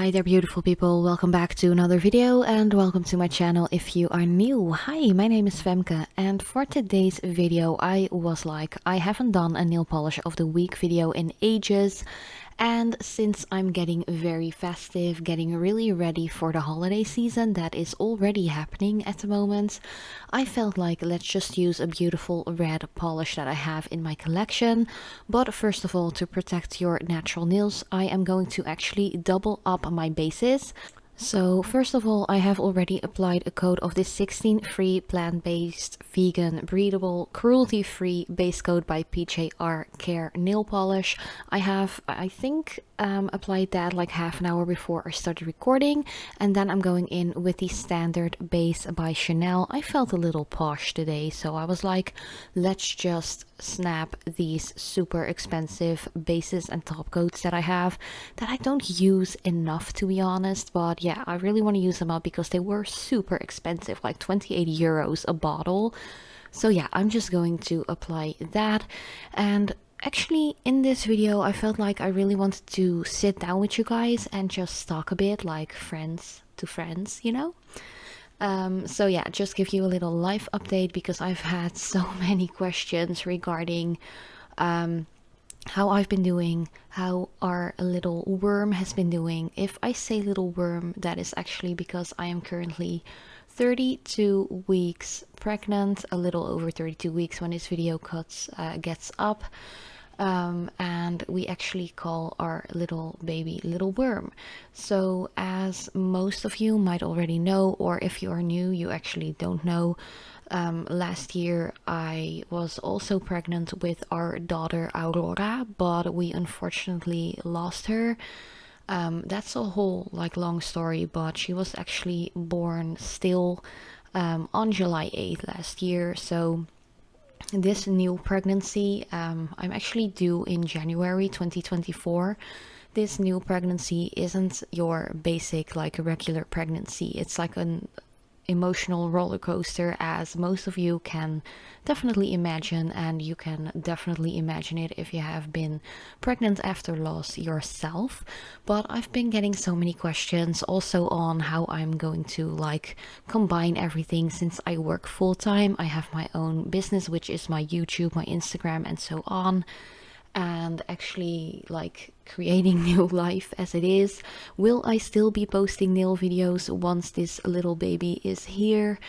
Hi there beautiful people, welcome back to another video and welcome to my channel if you are new. Hi, my name is Femke and for today's video I was like, I haven't done a nail polish of the week video in ages. And since I'm getting very festive, getting really ready for the holiday season that is already happening at the moment, I felt like let's just use a beautiful red polish that I have in my collection. But first of all, to protect your natural nails, I am going to actually double up my bases. So first of all, I have already applied a coat of this 16 free plant-based, vegan, breathable, cruelty-free base coat by PJR Care nail polish. I think applied that like half an hour before I started recording, and then I'm going in with the standard base by Chanel. I felt a little posh today, so I was like, let's just snap these super expensive bases and top coats that I have that I don't use enough, to be honest, but yeah, I really want to use them up because they were super expensive, like 28 euros a bottle. So yeah, I'm just going to apply that. And actually in this video I felt like I really wanted to sit down with you guys and just talk a bit like friends to friends, you know. So yeah, just give you a little life update because I've had so many questions regarding how I've been doing, how our little worm has been doing. If I say little worm, that is actually because I am currently 32 weeks pregnant, a little over 32 weeks when this video gets up. And we actually call our little baby little worm. So as most of you might already know, or if you are new you actually don't know, last year I was also pregnant with our daughter Aurora, but we unfortunately lost her. That's a whole like long story, but she was actually born still on July 8th last year. So this new pregnancy, I'm actually due in January 2024. This new pregnancy isn't your basic like a regular pregnancy. It's like an emotional roller coaster, as most of you can definitely imagine, and you can definitely imagine it if you have been pregnant after loss yourself. But I've been getting so many questions also on how I'm going to like combine everything, since I work full-time. I have my own business, which is my YouTube, my Instagram and so on, and actually like creating new life as it is. Will I still be posting nail videos once this little baby is here?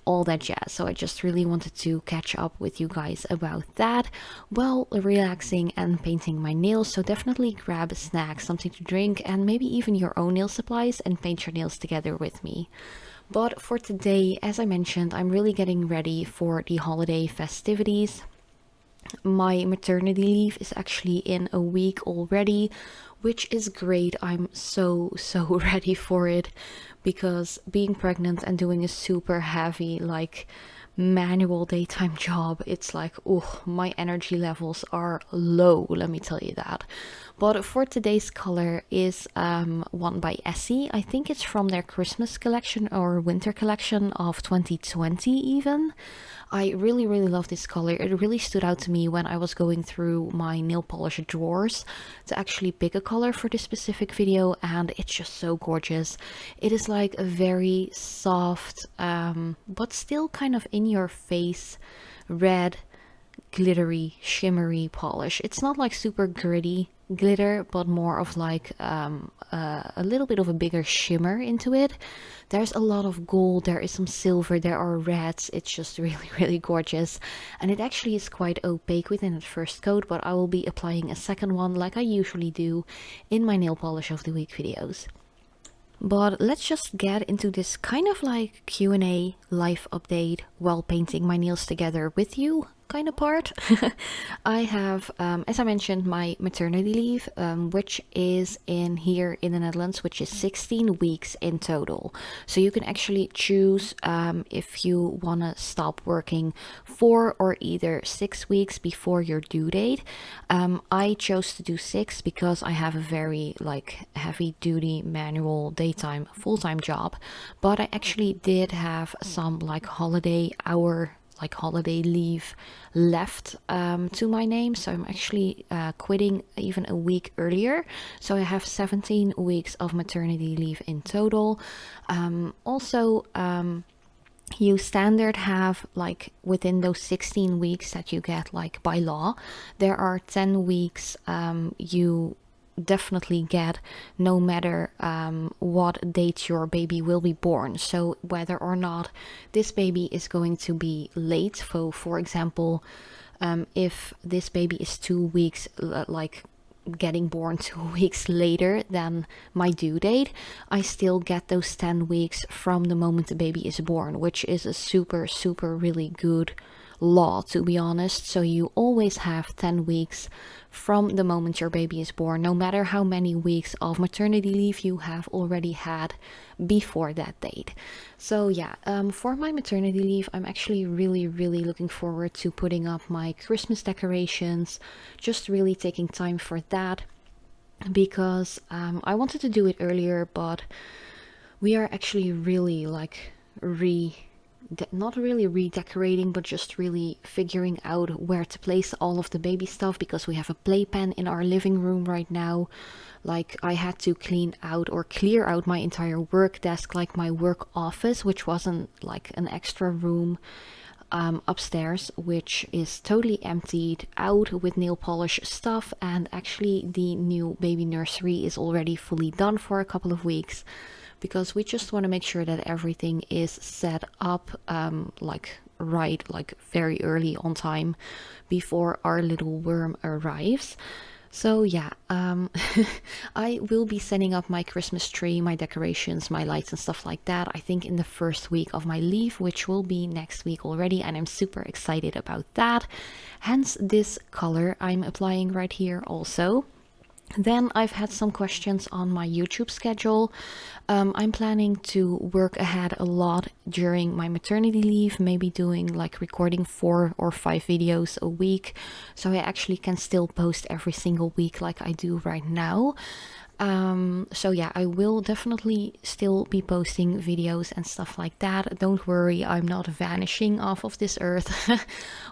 All that jazz. So I just really wanted to catch up with you guys about that while relaxing and painting my nails. So definitely grab a snack, something to drink, and maybe even your own nail supplies and paint your nails together with me. But for today, as I mentioned, I'm really getting ready for the holiday festivities. My maternity leave is actually in a week already, which is great. I'm so ready for it, because being pregnant and doing a super heavy like manual daytime job, it's like, oh, my energy levels are low, let me tell you that. But for today's color is one by Essie. I think it's from their Christmas collection or winter collection of 2020 even. I really love this color. It really stood out to me when I was going through my nail polish drawers to actually pick a color for this specific video, and it's just so gorgeous. It is like a very soft but still kind of in your face red, glittery, shimmery polish. It's not like super gritty glitter, but more of like a little bit of a bigger shimmer into it. There's a lot of gold, there is some silver, there are reds. It's just really gorgeous, and it actually is quite opaque within the first coat, but I will be applying a second one like I usually do in my nail polish of the week videos. But let's just get into this kind of like Q&A life update while painting my nails together with you kind of part. I have, as I mentioned, my maternity leave, which is in here in the Netherlands, which is 16 weeks in total. So you can actually choose if you want to stop working 4 or either 6 weeks before your due date. I chose to do 6 because I have a very like heavy duty manual daytime full-time job, but I actually did have some like holiday hour like holiday leave left to my name, so I'm actually quitting even a week earlier. So I have 17 weeks of maternity leave in total. Also, you standard have like within those 16 weeks that you get like by law, there are 10 weeks you definitely get no matter what date your baby will be born. So whether or not this baby is going to be late, so for example, if this baby is 2 weeks like getting born 2 weeks later than my due date, I still get those 10 weeks from the moment the baby is born, which is a super really good law, to be honest. So you always have 10 weeks from the moment your baby is born, no matter how many weeks of maternity leave you have already had before that date. So yeah, for my maternity leave, I'm actually really looking forward to putting up my Christmas decorations, just really taking time for that, because I wanted to do it earlier, but we are actually really like not really redecorating, but just really figuring out where to place all of the baby stuff, because we have a playpen in our living room right now. Like I had to clear out my entire work desk, like my work office, which wasn't like an extra room upstairs, which is totally emptied out with nail polish stuff. And actually the new baby nursery is already fully done for a couple of weeks, because we just want to make sure that everything is set up like very early on time before our little worm arrives. So yeah, I will be setting up my Christmas tree, my decorations, my lights and stuff like that, I think in the first week of my leave, which will be next week already, and I'm super excited about that. Hence this color I'm applying right here also. Then I've had some questions on my YouTube schedule. I'm planning to work ahead a lot during my maternity leave, maybe doing like recording 4 or 5 videos a week, so I actually can still post every single week like I do right now. So yeah, I will definitely still be posting videos and stuff like that. Don't worry, I'm not vanishing off of this earth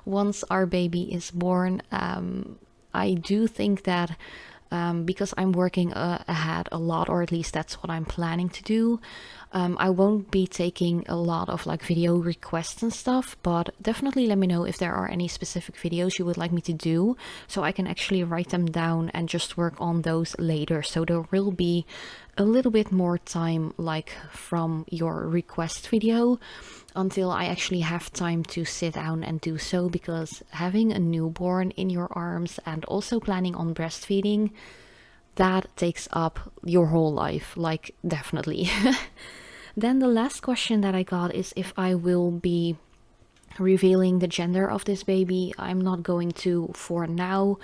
once our baby is born. I do think that because I'm working ahead a lot, or at least that's what I'm planning to do, I won't be taking a lot of like video requests and stuff, but definitely let me know if there are any specific videos you would like me to do, so I can actually write them down and just work on those later. So there will be a little bit more time like from your request video until I actually have time to sit down and do so, because having a newborn in your arms and also planning on breastfeeding, that takes up your whole life, like definitely. Then the last question that I got is if I will be revealing the gender of this baby. I'm not going to for now,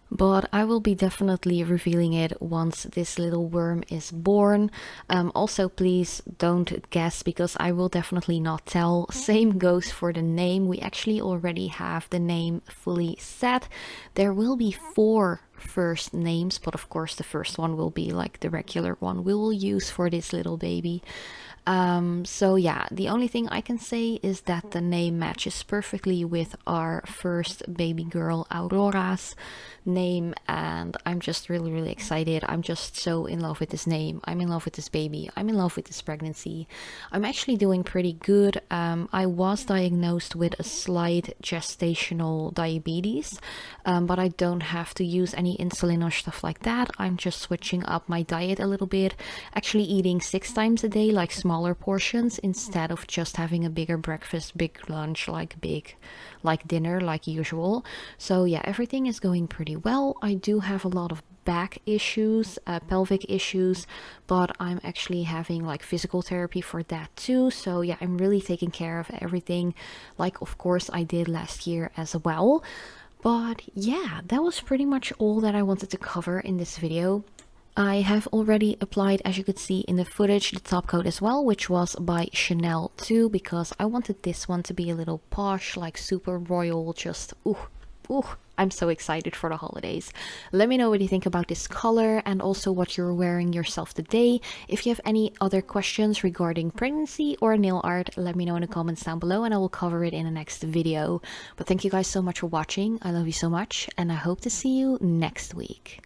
but I will be definitely revealing it once this little worm is born. Also, please don't guess, because I will definitely not tell. Same goes for the name. We actually already have the name fully set. There will be 4 first names, but of course the first one will be like the regular one we will use for this little baby. So yeah, the only thing I can say is that the name matches perfectly with our first baby girl Aurora's name, and I'm just really excited. I'm just so in love with this name. I'm in love with this baby. I'm in love with this pregnancy. I'm actually doing pretty good. I was diagnosed with a slight gestational diabetes, but I don't have to use any insulin or stuff like that. I'm just switching up my diet a little bit, actually eating 6 times a day, like smaller portions, instead of just having a bigger breakfast, big lunch, like dinner like usual. So yeah, everything is going pretty well. I do have a lot of back issues, pelvic issues, but I'm actually having like physical therapy for that too. So yeah, I'm really taking care of everything, like of course I did last year as well. But yeah, that was pretty much all that I wanted to cover in this video. I have already applied, as you could see in the footage, the top coat as well, which was by Chanel too, because I wanted this one to be a little posh, like super royal, just ooh, I'm so excited for the holidays. Let me know what you think about this color and also what you're wearing yourself today. If you have any other questions regarding pregnancy or nail art, let me know in the comments down below and I will cover it in the next video. But thank you guys so much for watching. I love you so much and I hope to see you next week.